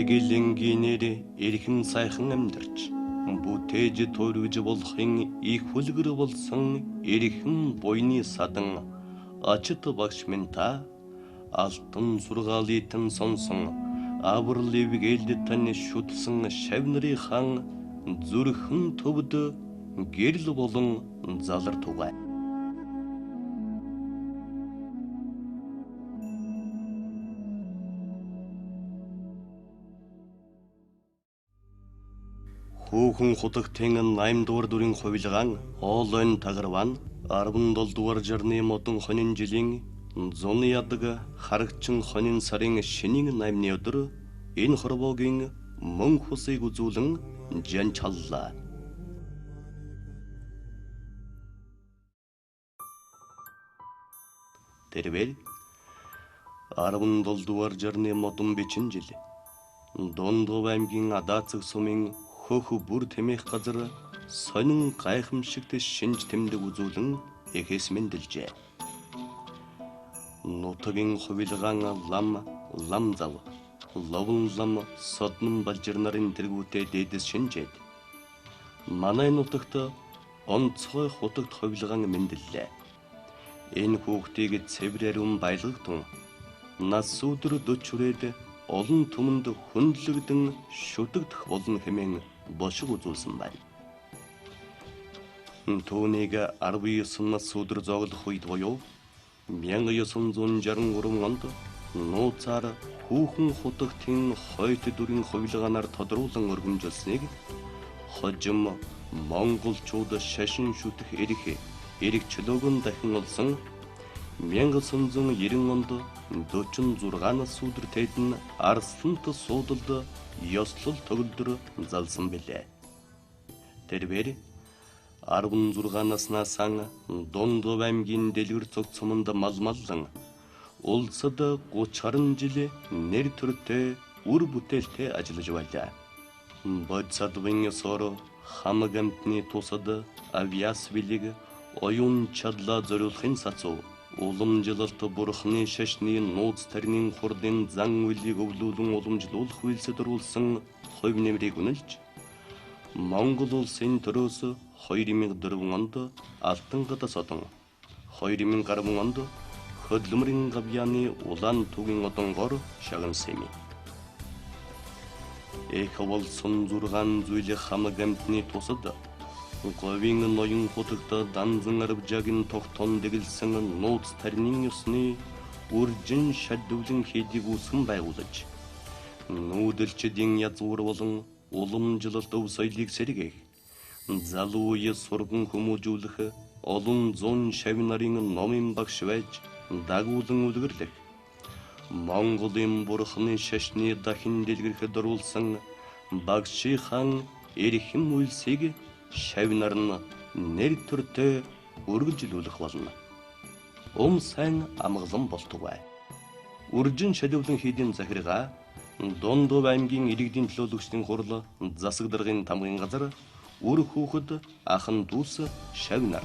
Эгеленгенери эрхэн сайхан амьдарч бүтээж төрөж болохын их хүлгэр болсон эрхэн буйны садан ачит багш минь та алтан сургаалытан сонсон аврал эвгээлд тань шүтсэн шавнырийн зүрхэн төвд гэрэл болон залар тугай. Хүүхэн худагтын 8 дугаар дүрийн хувилгаан Оолойн тагарван 17 дугаар жарны модон хонин жилийн зуны ядаг харагчин хонин сарын шинийн 8-ны өдөр энэ хорвоогийн мөн хусыг үзүүлэн жанчаллаа. Тэрвэл 17 дугаар жарны модон бичин жил Дондов аймгийн Адаацэг сумын хөх бүр тэмэх газар сонин гайхамшигт шинж тэмдэг үзүүлэн эхээс мэндэлжээ. Нутгийн хувилгаан лам зав ловн лам соднон балжир нарын тэргүүтээ дээдэс шинжээд манай нутагт онцгой хутагт хувилгаан мэндэллээ. Энэ хүүхдийг цэврэрүүн байлгатун нас өдөр дөчрээд олон түмэнд хүндлэгдэн шүтэгдэх болно хэмээн бошиг үзүүлсэн байна. Түүнийг 19 нас өдөр зоглох үед буюу 1963 онд нууцаар хүүхэн хутагтын хойд дүрийн хувилгаанаар тодруулан өргөмжилсныг хожим монголчууд шашин шүтэх эрх чөлөөгөн дахин олсон 1990 онд 46 нас өдөр тэдэн Арслант суудалд ёслол төгөлдөр залсан билээ. Тэрээр 16 наснаас Дондов аймгийн дэлгэр цогцомонд малмаллан улсад 30 гаруй жил нэр төртэй үр бүтээлтэй ажиллаж байлаа. Бодсадвын сор хамаг амтны тусад авиас билег оюун чадлаа зориулахын сацуу уламжлалт бурхны шашны нууц тарины хурдын зан үйлийг өвлүүлэн уламжлуулах үйлсэд оруулсан хувь нэмрийг үнэлж Монгол улсын төрөөс 2004 онд Алтан гада содон 2010 онд Хөдлөмрийн гавьяаны улаан түгийн одонгоор шагнасан юм. Эх болсон 6 зүйл хамаг амтны тусад говийн ноён хутагт данзан арвжагийн тогтон дэглсэн нууц тарины ёсны үржин шадвлэн хийдийг үүсгэн байгуулж нүүдэлчдийн язгуур болон уламжлалт өв соёлыг сэргээх залуу сурган хүмүүжүүлэх олон зуун шавь нарын номын багш байж дагуулан үлгэрлэх Монголын бурхны шашны дахин дэлгэрхэд оруулсан багшийн эрхэм үйлсийг шавь нар нь нэр төртэй үргэлжлүүлэх болно. Сайн амгалан болтугай. Үржин шадвлан хийдийн захиргаа Дондов аймгийн иргэдийн төлөөлөгчдийн хурал засаг даргын тамгын газар үр хүүхэд ахан дүүс шавь нар